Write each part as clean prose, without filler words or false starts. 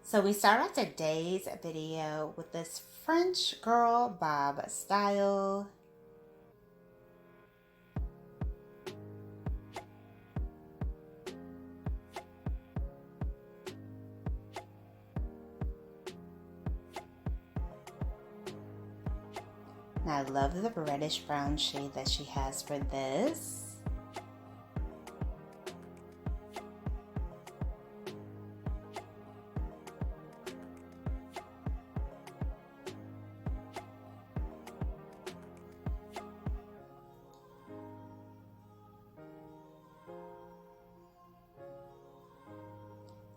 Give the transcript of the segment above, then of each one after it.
So we start off today's video with this French girl bob style. And I love the reddish brown shade that she has for this.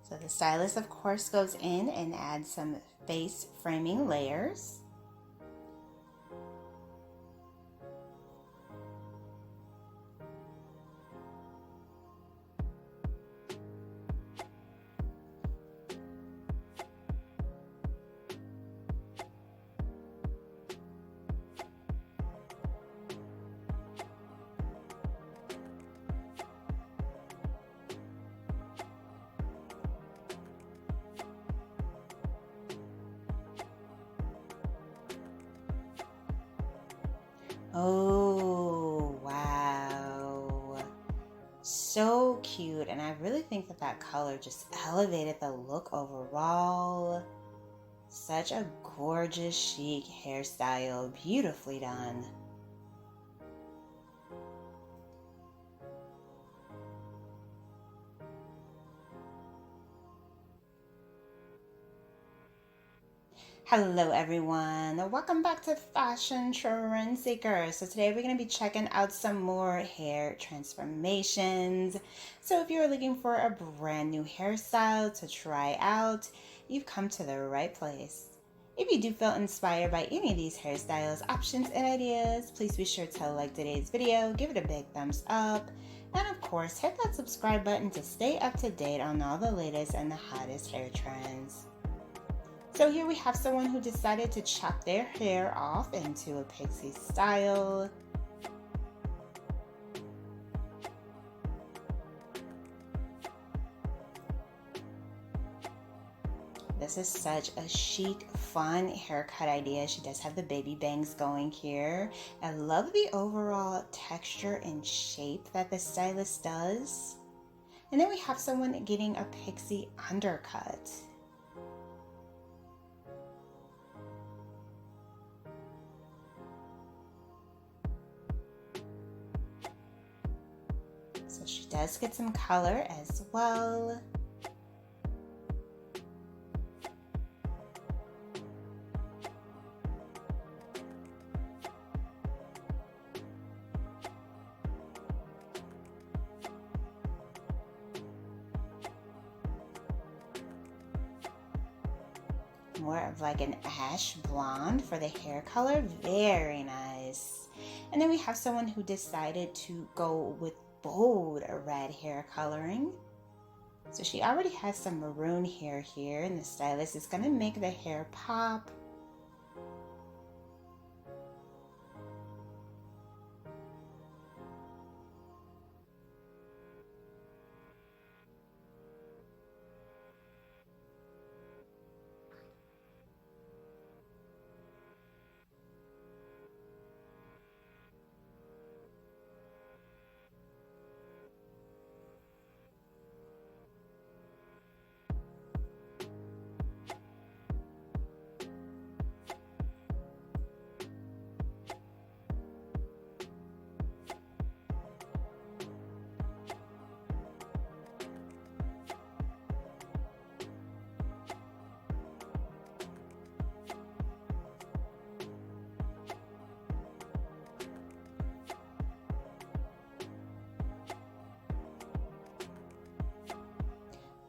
So the stylist, of course, goes in and adds some face framing layers. Oh, wow. So cute. And I really think that that color just elevated the look overall. Such a gorgeous, chic hairstyle. Beautifully done. Hello everyone, welcome back to Fashion Trend Seeker. So today we're going to be checking out some more hair transformations. So if you're looking for a brand new hairstyle to try out, you've come to the right place. If you do feel inspired by any of these hairstyles, options, and ideas, please be sure to like today's video, give it a big thumbs up, and of course hit that subscribe button to stay up to date on all the latest and the hottest hair trends. So here we have someone who decided to chop their hair off into a pixie style. This is such a chic, fun haircut idea. She does have the baby bangs going here. I love the overall texture and shape that the stylist does. And then we have someone getting a pixie undercut. So she does get some color as well. More of like an ash blonde for the hair color. Very nice. And then we have someone who decided to go with bold red hair coloring. So she already has some maroon hair here, and the stylist is going to make the hair pop.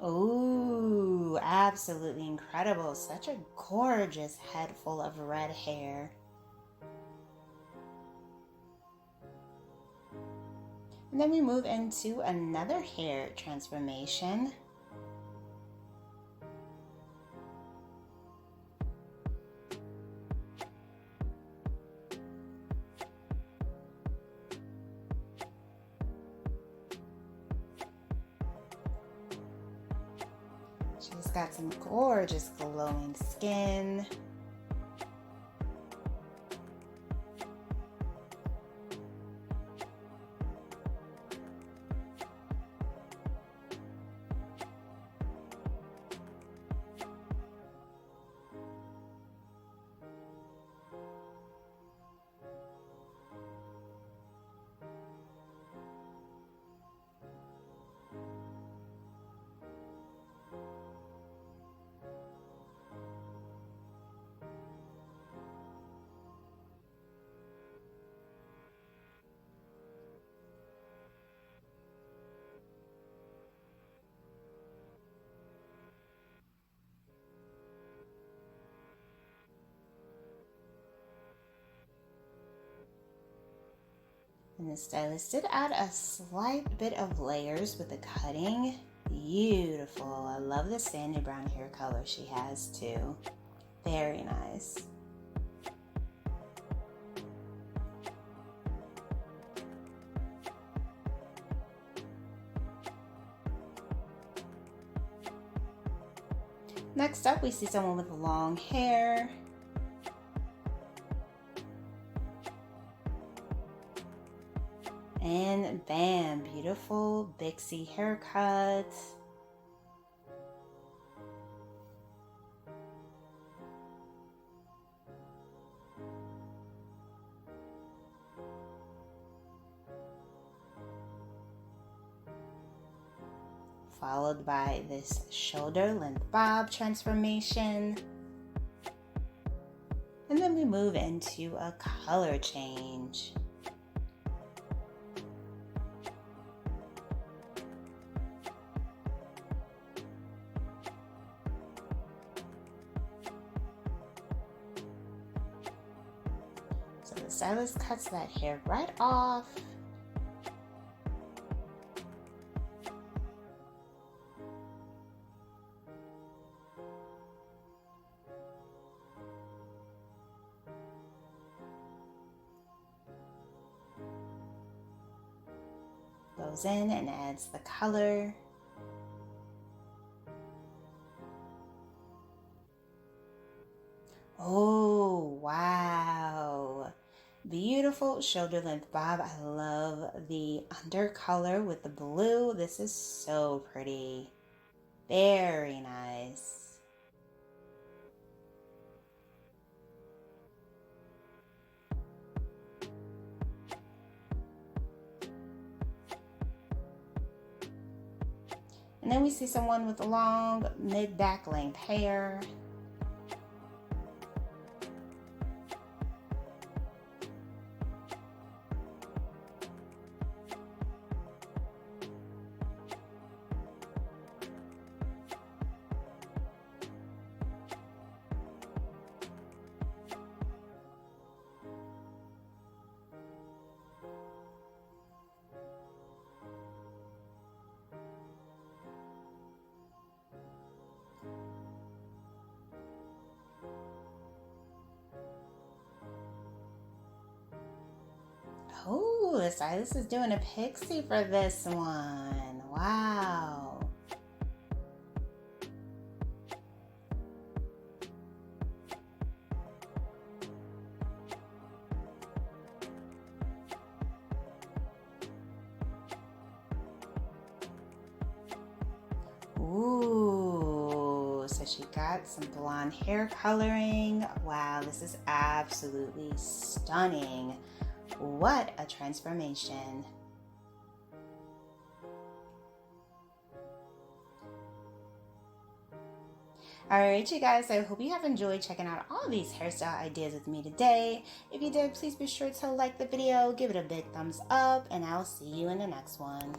Ooh, absolutely incredible. Such a gorgeous head full of red hair. And then we move into another hair transformation. She's got some gorgeous glowing skin. And the stylist did add a slight bit of layers with the cutting. Beautiful. I love the sandy brown hair color she has too. Very nice. Next up, we see someone with long hair. And bam, beautiful pixie haircut. Followed by this shoulder length bob transformation. And then we move into a color change. So the stylist cuts that hair right off. Goes in and adds the color. Oh, wow. Beautiful shoulder length bob. I love the undercolor with the blue. This is so pretty. Very nice. And then we see someone with long mid-back length hair. Oh, the stylist is doing a pixie for this one. Wow. Ooh, so she got some blonde hair coloring. Wow, this is absolutely stunning. What a transformation. Alright, you guys, I hope you have enjoyed checking out all these hairstyle ideas with me today. If you did, please be sure to like the video, give it a big thumbs up, and I'll see you in the next one.